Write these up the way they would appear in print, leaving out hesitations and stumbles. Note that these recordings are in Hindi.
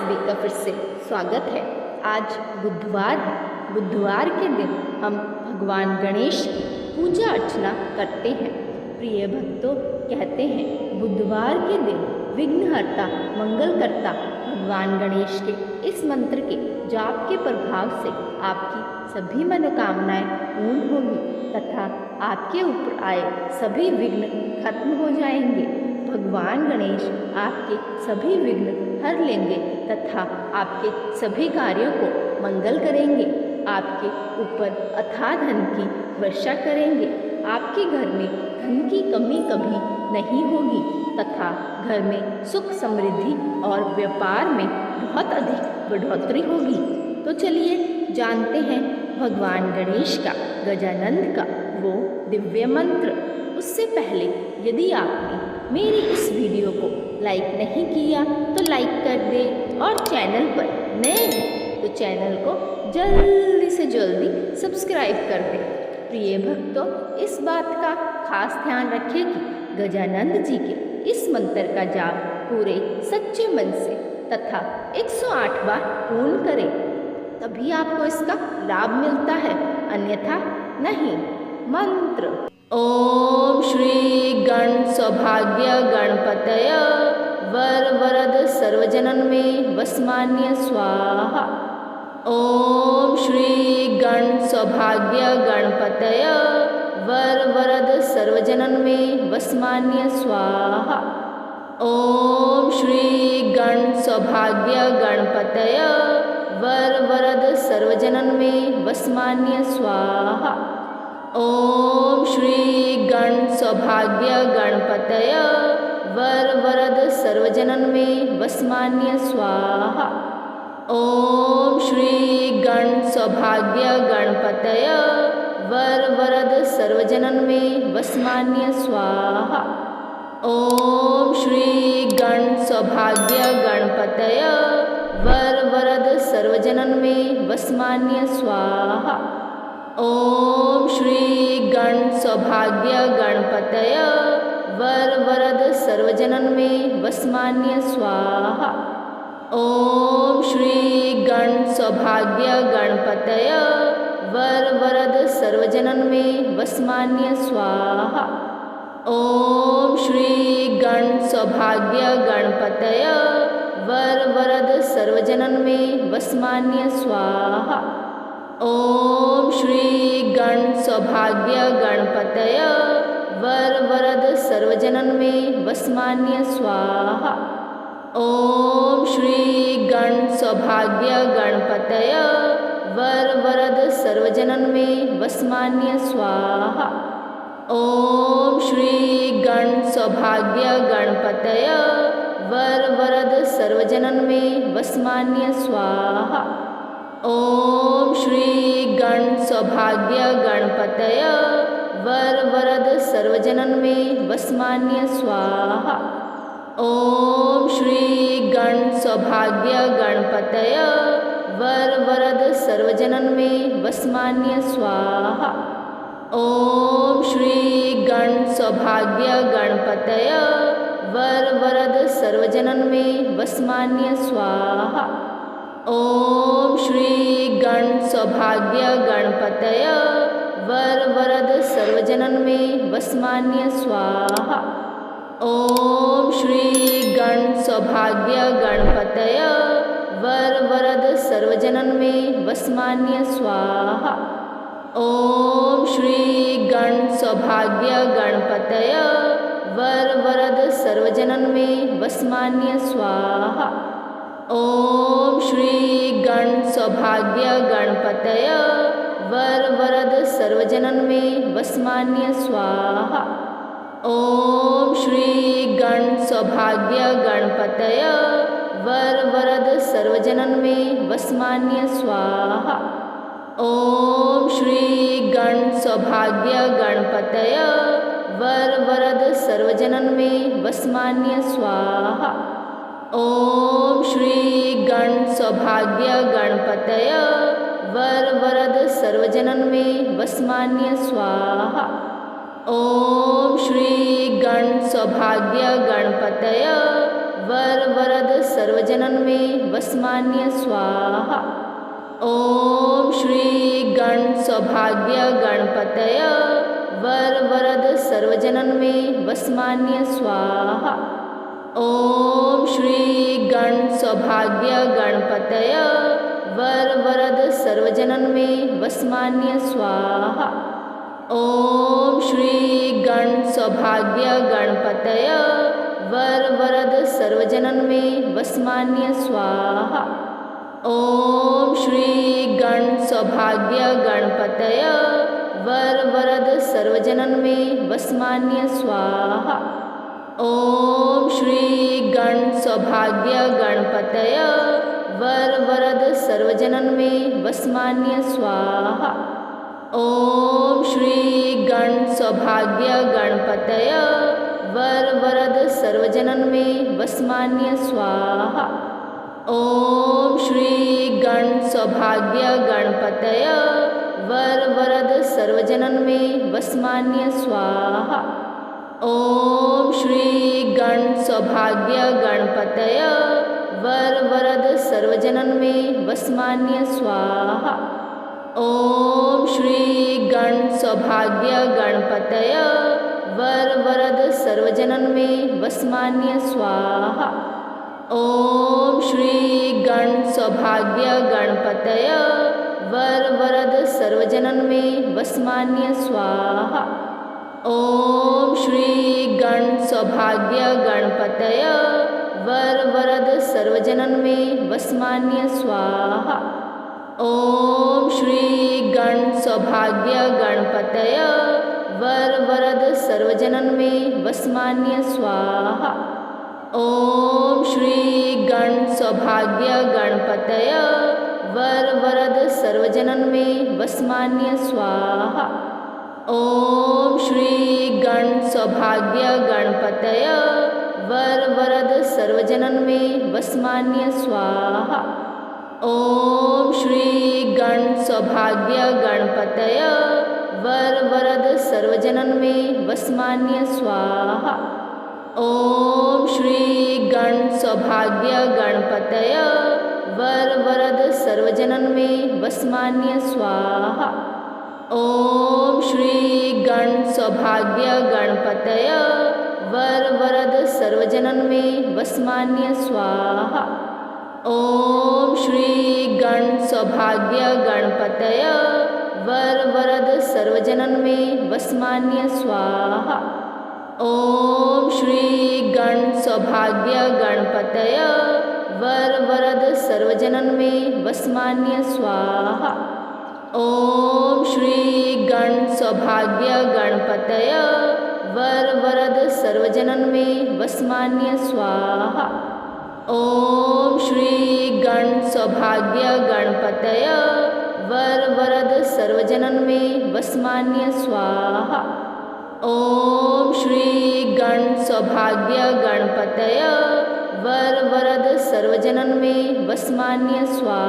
सभी का फिर से स्वागत है। आज बुधवार है। बुधवार के दिन हम भगवान गणेश की पूजा अर्चना करते हैं। प्रिय भक्तों, कहते हैं बुधवार के दिन विघ्नहर्ता मंगलकर्ता भगवान गणेश के इस मंत्र के जाप के प्रभाव से आपकी सभी मनोकामनाएं पूर्ण होंगी तथा आपके ऊपर आए सभी विघ्न खत्म हो जाएंगे। भगवान गणेश आपके सभी विघ्न हर लेंगे तथा आपके सभी कार्यों को मंगल करेंगे। आपके ऊपर अथाह धन की वर्षा करेंगे। आपके घर में धन की कमी कभी नहीं होगी तथा घर में सुख समृद्धि और व्यापार में बहुत अधिक बढ़ोतरी होगी। तो चलिए जानते हैं भगवान गणेश का गजानंद का वो दिव्य मंत्र। उससे पहले यदि आपने मेरी इस वीडियो को लाइक नहीं किया तो लाइक कर दें और चैनल पर नए हैं तो चैनल को जल्दी से जल्दी सब्सक्राइब कर दें। प्रिय भक्तों, इस बात का खास ध्यान रखें कि गजानंद जी के इस मंत्र का जाप पूरे सच्चे मन से तथा 108 बार पूर्ण करें, तभी आपको इसका लाभ मिलता है, अन्यथा नहीं। मंत्र ओम श्री गण सौभाग्य गणपतय वर वरद सर्वजनन में वसमान्य स्वाहा। ओम श्री गण सौभाग्य गणपतय वर वरद सर्वजनन में वसमान्य स्वाहा। ओम श्री गण सौभाग्य गणपतय वर वरद सर्वजनन में वसमान्य स्वाहा। ओम श्री गण सौभाग्य गणपतय वर वरद सर्वजनन में वसमान्य स्वाहा। ओम श्री गण सौभाग्य गणपतय वर वरद सर्वजनन में वसमान्य स्वाहा। ओम श्री गण सौभाग्य गणपतय वर वरद सर्वजनन में वसमान्य स्वाहा। ओम श्री गण सौभाग्य गणपतय वर वरद सर्वजनन में वसमान्य स्वाहा। ओम श्री गण सौभाग्य गणपतय वर वरद सर्वजनन में वसमान्य स्वाहा। ओम श्री गण सौभाग्य गणपतय वर वरद सर्वजनन में वसमान्य स्वाहा। ओम श्री गण सौभाग्य गणपतय वर वरद सर्वजनन में वसमान्य स्वाहा। ओम श्री गण सौभाग्य गणपतय वर वरद सर्वजनन में वसमान्य स्वाहा। ओम श्री गण सौभाग्य गणपतय वर वरद सर्वजनन में वसमान्य स्वाहा। ओम श्री गण सौभाग्य गणपतय वर वरद सर्वजनन में वसमान्य स्वाहा। ओम श्री गण सौभाग्य गणपतय वर वरद सर्वजनन में वसमान्य स्वाहा। ओम श्री गण सौभाग्य गणपतय वर वरद सर्वजनन में वसमान्य स्वाहा। ओम श्री गण सौभाग्य गणपतय वर वरद सर्वजनन में वसमान्य स्वाहा। ओम श्री गण सौभाग्य गणपतय वर वरद सर्वजनन में वसमान्य स्वाहा। ओम श्री गण सौभाग्य गणपतय वर वरद सर्वजनन में वसमान्य स्वाहा। ओम श्री गण सौभाग्य गणपतय वर वरद सर्वजनन में वसमान्य स्वाहा। ओम श्री गण सौभाग्य गणपतय वर वरद सर्वजनन में वसमान्य स्वाहा। ओम श्री गण सौभाग्य गणपतय वर वरद सर्वजनन में वसमान्य स्वाहा। ओम श्री गण सौभाग्य गणपतय वर वरद सर्वजनन में वसमान्य स्वाहा। ओम श्री गण सौभाग्य गणपतय वर वरद सर्वजनन में वसमान्य स्वाहा। ओम श्री गण सौभाग्य गणपतय वर वरद सर्वजनन में वसमान्य स्वाहा। ओम श्री गण सौभाग्य गणपतय वर वरद सर्वजनन में वसमान्य स्वाहा। ओम श्री गण सौभाग्य गणपतय वर वरद सर्वजनन में वसमान्य स्वाहा। ओम श्री गण सौभाग्य गणपतय वर वरद सर्वजनन में वसमान्य स्वाहा। ओम श्री गण सौभाग्य गणपतय वर वरद सर्वजनन में वसमान्य स्वाहा। ओम श्री गण सौभाग्य गणपतय वर वरद सर्वजनन में वसमान्य स्वाहा। ओम श्री गण सौभाग्य गणपतय वर वरद सर्वजनन में वसमान्य स्वाहा। ओम श्री गण सौभाग्य गणपतय वर वरद सर्वजनन में वसमान्य स्वाहा। ओम श्री गण सौभाग्य गणपतय वर वरद सर्वजनन में वसमान्य स्वाहा। ओम श्री गण सौभाग्य गणपतय वर वरद सर्वजनन में वसमान्य स्वाहा। ओम श्री गण सौभाग्य गणपतय वर वरद सर्वजनन में वसमान्य स्वाहा। ओम श्री गण सौभाग्य गणपतय वर वरद सर्वजनन में वसमान्य स्वाहा। ओम श्री गण सौभाग्य गणपतय वर वरद सर्वजनन में वसमान्य स्वाहा। ओम श्री गण सौभाग्य गणपतय वर वरद सर्वजनन में वसमान्य स्वाहा। ओम श्री गण सौभाग्य गणपतय वर वरद सर्वजनन में वसमान्य स्वाहा। ओम श्री गण सौभाग्य गणपतय वर वरद सर्वजनन में वसमान्य स्वाहा। ओम श्री गण सौभाग्य गणपतय वर वरद सर्वजनन में वसमान्य स्वाहा। ओम श्री गण सौभाग्य गणपतय वर वरद सर्वजनन में वसमान्य स्वाहा। ओम श्री गण सौभाग्य गणपतय वर वरद सर्वजनन में वसमान्य स्वाहा। ओम श्री गण सौभाग्य गणपतय वर वरद सर्वजनन में वसमान्य स्वाहा। ओम श्री गण सौभाग्य गणपतय वर वरद सर्वजनन में वसमान्य स्वाहा। ओम श्री गण सौभाग्य गणपतय वर वरद सर्वजनन में वसमान्य स्वाहा।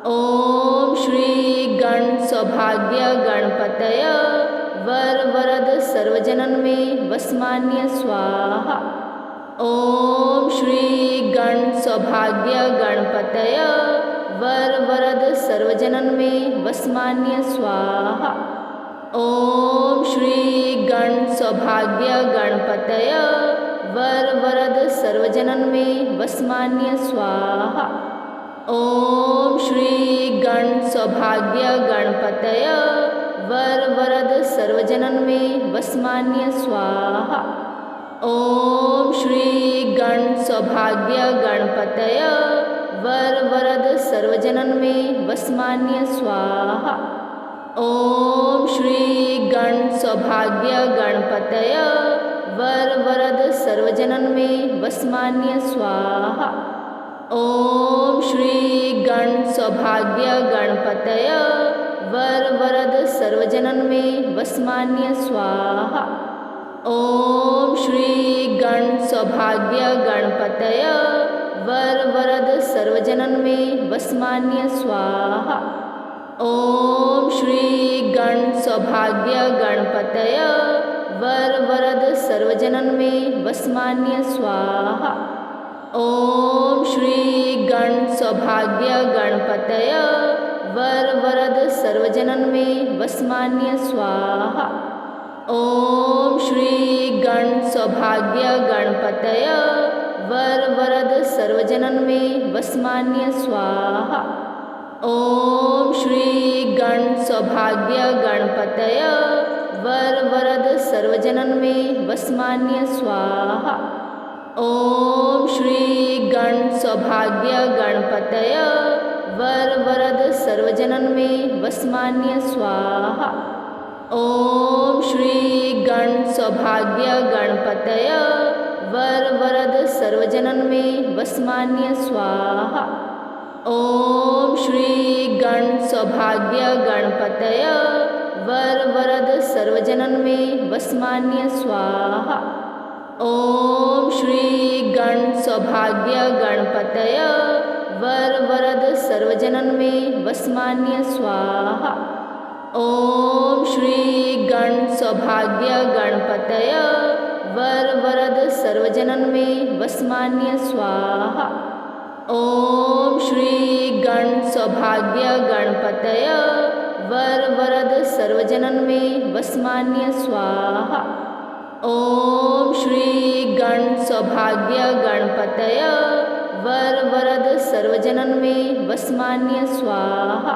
ओम श्री गण सौभाग्य गणपतय वर वरद सर्वजनन में वसमान्य स्वाहा। ओम श्री गण सौभाग्य गणपतय वर वरद सर्वजनन में वसमान्य स्वाहा। ओम श्री गण सौभाग्य गणपतय वर वरद सर्वजनन में वसमान्य स्वाहा। ओम श्री गण सौभाग्य गणपतय वर वरद सर्वजनन में वसमान्य स्वाहा। ओम श्री गण सौभाग्य गणपतय वर वरद सर्वजनन में वसमान्य स्वाहा। ओम श्री गण सौभाग्य गणपतय वर वरद सर्वजनन में वसमान्य स्वाहा। ओम श्री गण सौभाग्य गणपतय वर वरद सर्वजनन में वसमान्य स्वाहा। ओम श्री गण सौभाग्य गणपतय वर वरद सर्वजनन में वसमान्य स्वाहा। ओम श्री गण सौभाग्य गणपतय वर वरद सर्वजनन में वसमान्य स्वाहा। ओम श्री गण सौभाग्य गणपतय वर वरद सर्वजनन में वसमान्य स्वाहा। ओम श्री गण सौभाग्य गणपतय वर वरद सर्वजनन में वसमान्य स्वाहा। ओम श्री गण सौभाग्य गणपतय वर वरद सर्वजनन में वसमान्य स्वाहा। ओम श्री गण सौभाग्य गणपतय वर वरद सर्वजनन में वसमान्य स्वाहा। ओम श्री गण सौभाग्य गणपतय वर वरद सर्वजनन में वसमान्य स्वाहा। ओम श्री गण सौभाग्य गणपतय वर वरद सर्वजनन में वसमान्य स्वाहा। ओम श्री गण सौभाग्य गणपतय वर वरद सर्वजनन में वसमान्य स्वाहा। ओम श्री गण सौभाग्य गणपतय वर वरद सर्वजनन में वसमान्य स्वाहा। ओम श्री गण सौभाग्य गणपतय वर वरद सर्वजनन में वसमान्य स्वाहा। ओम श्री गण सौभाग्य गणपतय वर वरद सर्वजनन में वसमान्य स्वाहा।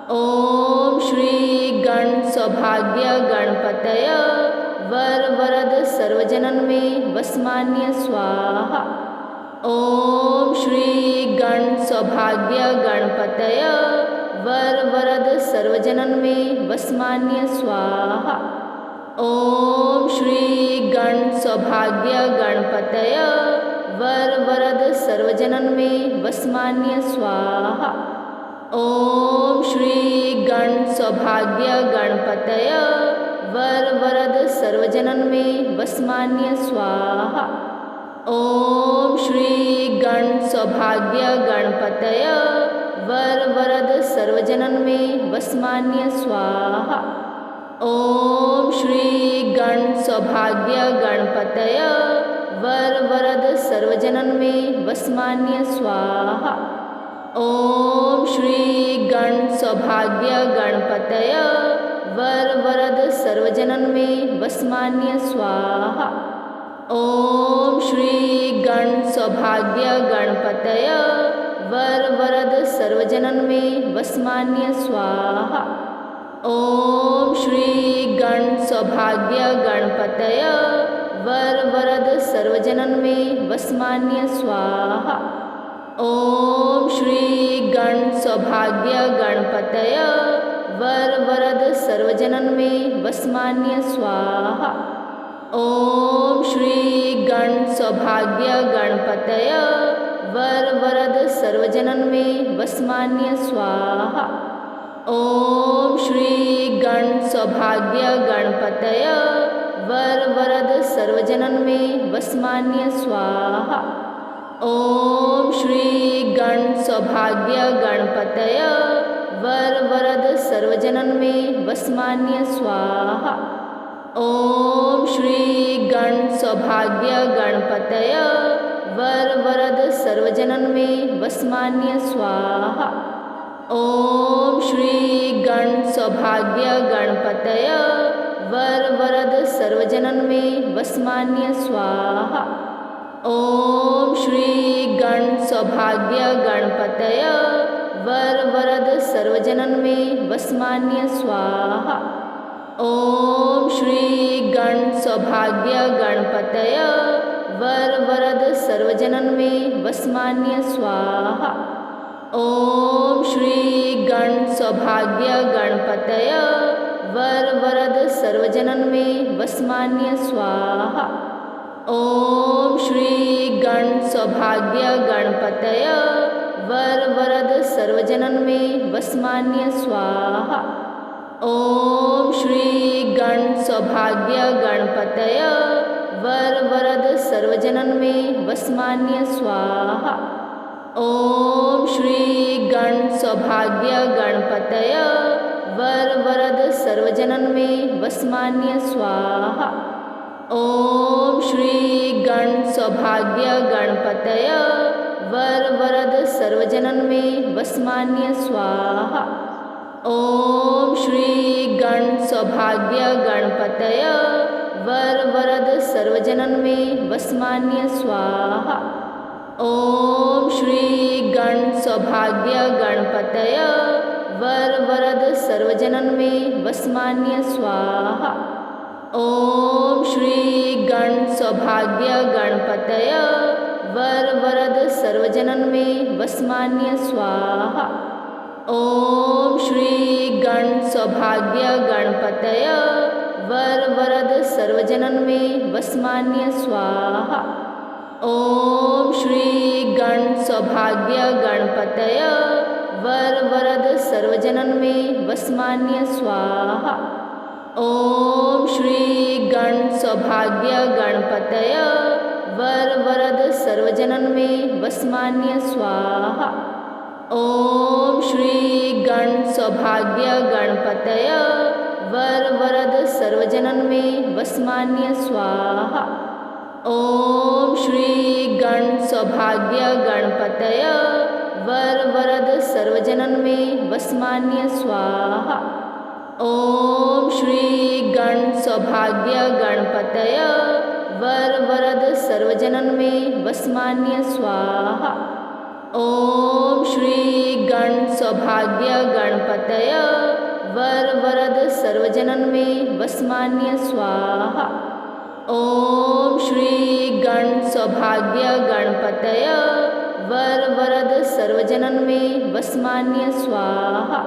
ओम श्री गण सौभाग्य गणपतय वर वरद सर्वजनन में वसमान्य स्वाहा। ओम श्री गण सौभाग्य गणपतय वर वरद सर्वजनन में वसमान्य स्वाहा। ओम श्री गण सौभाग्य गणपतय वर वरद सर्वजनन में वसमान्य स्वाहा। ओम श्री गण सौभाग्य गणपतय वर वरद सर्वजनन में वसमान्य स्वाहा। ओम श्री गण सौभाग्य गणपतय वर वरद सर्वजनन में वसमान्य स्वाहा। ओम श्री गण सौभाग्य गणपतय वर वरद सर्वजनन में वसमान्य स्वाहा। ओम श्री गण सौभाग्य गणपतय वर वरद सर्वजनन में वसमान्य स्वाहा। ओम श्री गण सौभाग्य गणपतय वर वरद सर्वजनन में वसमान्य स्वाहा। ओम श्री गण सौभाग्य गणपतय वर वरद सर्वजनन में वसमान्य स्वाहा। ओम श्री गण सौभाग्य गणपतय वर वरद सर्वजनन में वसमान्य स्वाहा। ओम श्री गण सौभाग्य गणपतय वर वरद सर्वजनन में वसमान्य स्वाहा। ओम श्री गण सौभाग्य गणपतय वर वरद सर्वजनन में वसमान्य स्वाहा। ओम श्री गण सौभाग्य गणपतय वर वरद सर्वजनन में वसमान्य स्वाहा। ओम श्री गण सौभाग्य गणपतय वर वरद सर्वजनन में वसमान्य स्वाहा। ओम श्री गण सौभाग्य गणपतय वर वरद सर्वजनन में वसमान्य स्वाहा। ओम श्री गण सौभाग्य गणपतय वर वरद सर्वजनन में वसमान्य स्वाहा। ओम श्री गण सौभाग्य गणपतय वर वरद सर्वजनन में वसमान्य स्वाहा। ओम श्री गण सौभाग्य गणपतय वर वरद सर्वजनन में वसमान्य स्वाहा। ओम श्री गण सौभाग्य गणपतय वर वरद सर्वजनन में वसमान्य स्वाहा। ओम श्री गण सौभाग्य गणपतय वर वरद सर्वजनन में वसमान्य स्वाहा। ओम श्री गण सौभाग्य गणपतय वर वरद सर्वजनन में वसमान्य स्वाहा। ओम श्री गण सौभाग्य गणपतय वर वरद सर्वजनन में वसमान्य स्वाहा। ओम श्री गण सौभाग्य गणपतय वर वरद सर्वजनन में वसमान्य स्वाहा। ओम श्री गण सौभाग्य गणपतय वर वरद सर्वजनन में वसमान्य स्वाहा। ओम श्री गण सौभाग्य गणपतय वर वरद सर्वजनन में वसमान्य स्वाहा। ओम श्री गण सौभाग्य गणपतय वर वरद सर्वजनन में वसमान्य स्वाहा। ओम श्री गण सौभाग्य गणपतय वर वरद सर्वजनन में वसमान्य स्वाहा। ओम श्री गण सौभाग्य गणपतय वर वरद सर्वजनन में वसमान्य स्वाहा। ओम श्री गण सौभाग्य गणपतय वर वरद सर्वजनन में वसमान्य स्वाहा। ओम श्री गण सौभाग्य गणपतय वर वरद सर्वजनन में वसमान्य स्वाहा। ओम श्री गण सौभाग्य गणपतय वर वरद सर्वजनन में वसमान्य स्वाहा। ओम श्री गण सौभाग्य गणपतय वर वरद सर्वजनन में वसमान्य स्वाहा। ओम श्री गण सौभाग्य गणपतय वर वरद सर्वजनन में वसमान्य स्वाहा।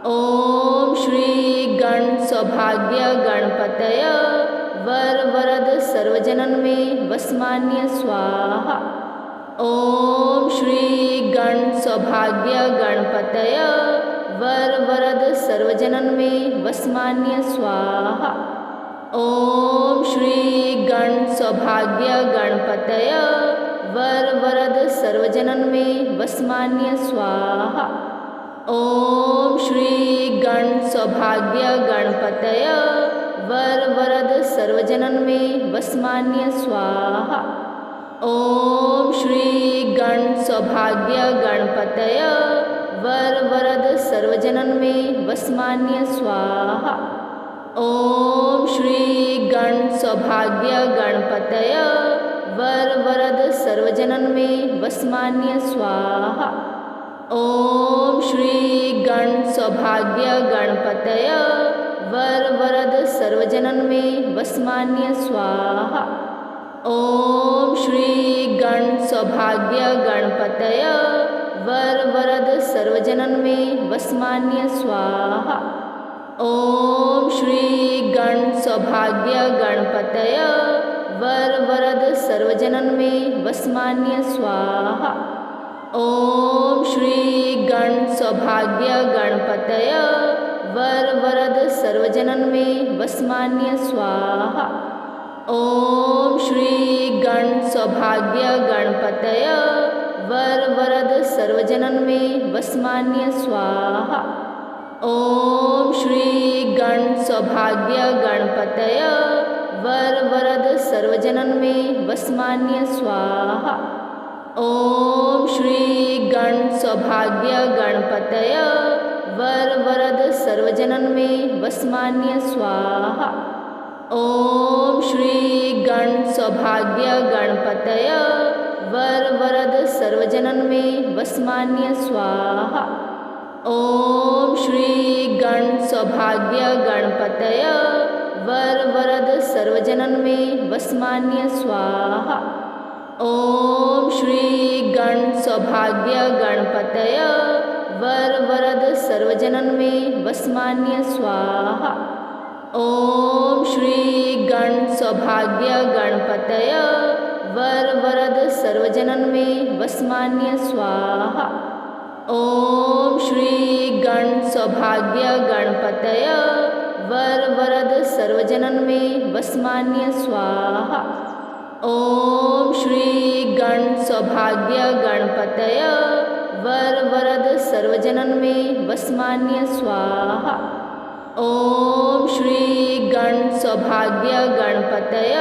ओम श्री गण सौभाग्य गणपतय वर वरद सर्वजनन में वसमान्य स्वाहा। ओम श्री गण सौभाग्य गणपतय वर वरद सर्वजनन में वसमान्य स्वाहा। ओम श्री गण सौभाग्य गणपतय वर वरद सर्वजनन में वसमान्य स्वाहा। ओम श्री गण सौभाग्य गणपतय वर वरद सर्वजनन में वसमान्य स्वाहा। ओम श्री गण सौभाग्य गणपतय वर वरद सर्वजनन में वसमान्य स्वाहा। ओम श्री गण सौभाग्य गणपतय वर वरद सर्वजनन में वसमान्य स्वाहा। ओम श्री गण सौभाग्य गणपतय वर वरद सर्वजनन में वसमान्य स्वाहा। ओम श्री गण सौभाग्य गणपतय वर वरद सर्वजनन में वसमान्य स्वाहा। ओम श्री गण सौभाग्य गणपतय वर वरद सर्वजनन में वसमान्य स्वाहा। ओम श्री गण सौभाग्य गणपतय वर वरद सर्वजनन में वसमान्य स्वाहा। ओम श्री गण सौभाग्य गणपतय वर वरद सर्वजनन में वसमान्य स्वाहा। ओम श्री गण सौभाग्य गणपतय वर वरद सर्वजनन में वसमान्य स्वाहा। ओम श्री गण सौभाग्य गणपतय वर वरद सर्वजनन में वसमान्य स्वाहा। ओम श्री गण सौभाग्य गणपतय वर वरद सर्वजनन में वसमान्य स्वाहा। ओम श्री गण सौभाग्य गणपतय वर वरद सर्वजनन में वसमान्य स्वाहा। ओम श्री गण सौभाग्य गणपतय वर वरद सर्वजनन में वसमान्य स्वाहा। ओम श्री गण सौभाग्य गणपतय वर वरद सर्वजनन में वसमान्य स्वाहा। ओम श्री गण सौभाग्य गणपतय वर वरद सर्वजनन में वसमान्य स्वाहा। ओम श्री गण सौभाग्य गणपतय वर वरद सर्वजनन में वसमान्य स्वाहा। ओम श्री गण सौभाग्य गणपतय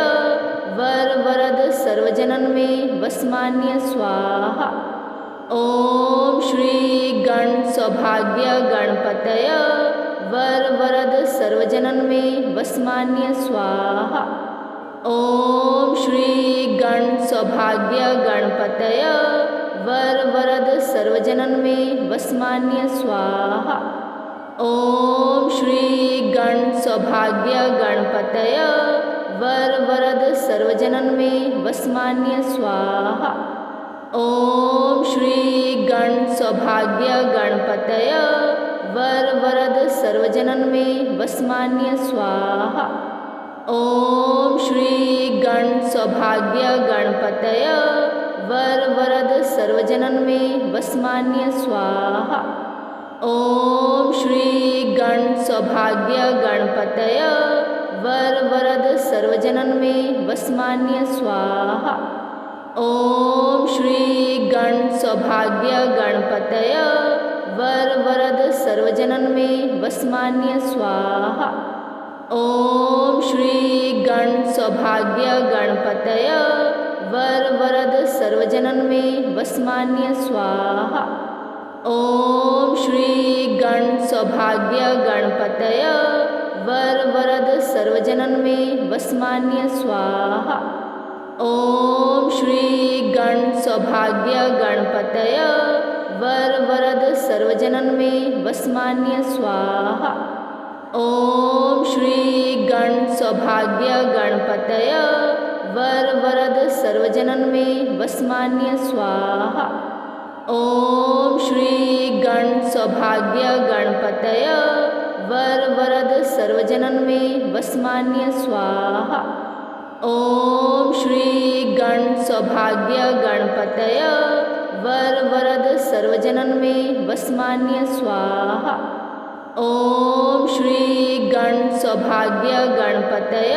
वर वरद सर्वजनन में वसमान्य स्वाहा। ओम श्री गण सौभाग्य गणपतय वर वरद सर्वजनन में वसमान्य स्वाहा। ओम श्री गण सौभाग्य गणपतय वर वरद सर्वजनन में वसमान्य स्वाहा। ओम श्री गण सौभाग्य गणपतय वर वरद सर्वजनन में वसमान्य स्वाहा। ओम श्री गण सौभाग्य गणपतय वर वरद सर्वजनन में वसमान्य स्वाहा। ओम श्री गण सौभाग्य गणपतय वर वरद सर्वजनन में वसमान्य स्वाहा। ओम श्री गण सौभाग्य गणपतय वर वरद सर्वजनन में वसमान्य स्वाहा। ओम श्री गण सौभाग्य गणपतय वर वरद सर्वजनन में वसमान्य स्वाहा। ओम श्री गण सौभाग्य गणपतय वर वरद सर्वजनन में वसमान्य स्वाहा। ओम श्री गण सौभाग्य गणपतय वर वरद सर्वजनन में वसमान्य स्वाहा। ओम श्री गण सौभाग्य गणपतय वर वरद सर्वजनन में वसमान्य स्वाहा। ओम श्री गण सौभाग्य गणपतय वर वरद सर्वजनन में वसमान्य स्वाहा। ओम श्री गण सौभाग्य गणपतय वर वरद सर्वजनन में वसमान्य स्वाहा। ओम श्री गण सौभाग्य गणपतय वर वरद सर्वजनन में वसमान्य स्वाहा। ओम श्री गण सौभाग्य गणपतय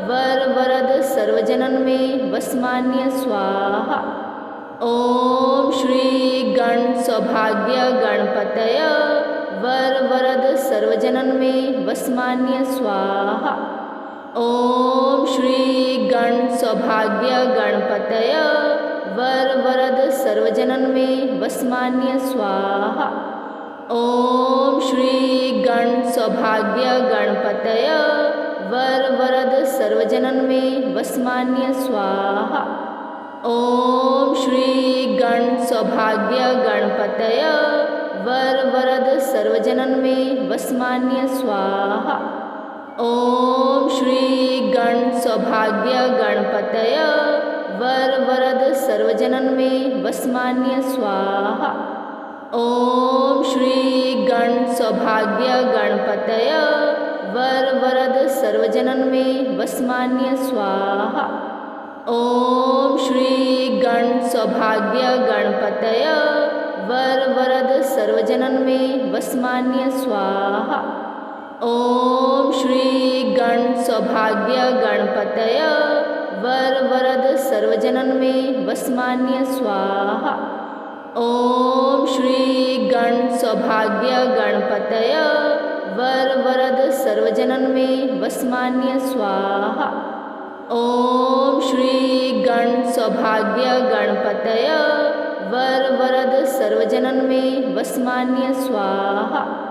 वर वरद सर्वजनन में वसमान्य स्वाहा। ओम श्री गण सौभाग्य गणपतय वर वरद सर्वजनन में वसमान्य स्वाहा। ओम श्री गण सौभाग्य गणपतय वर वरद सर्वजनन में वसमान्य स्वाहा। ओम श्री गण सौभाग्य गणपतय वर वरद सर्वजनन में वसमान्य स्वाहा। ओम श्री गण सौभाग्य गणपतय वर वरद सर्वजनन में वसमान्य स्वाहा। ओम श्री गण सौभाग्य गणपतय वर वरद सर्वजनन में वसमान्य स्वाहा। ओम श्री गण सौभाग्य गणपतय वर वरद सर्वजनन में वसमान्य स्वाहा। ओम श्री गण सौभाग्य गणपतय वर वरद सर्वजनन में वसमान्य स्वाहा। ओम श्री गण सौभाग्य गणपतय वर वरद सर्वजनन में वसमान्य स्वाहा। ओम श्री गण सौभाग्य गणपतय वर वरद सर्वजनन में वसमान्य स्वाहा। ओम श्री गण सौभाग्य गणपतय वर वरद सर्वजनन में वसमान्य स्वाहा।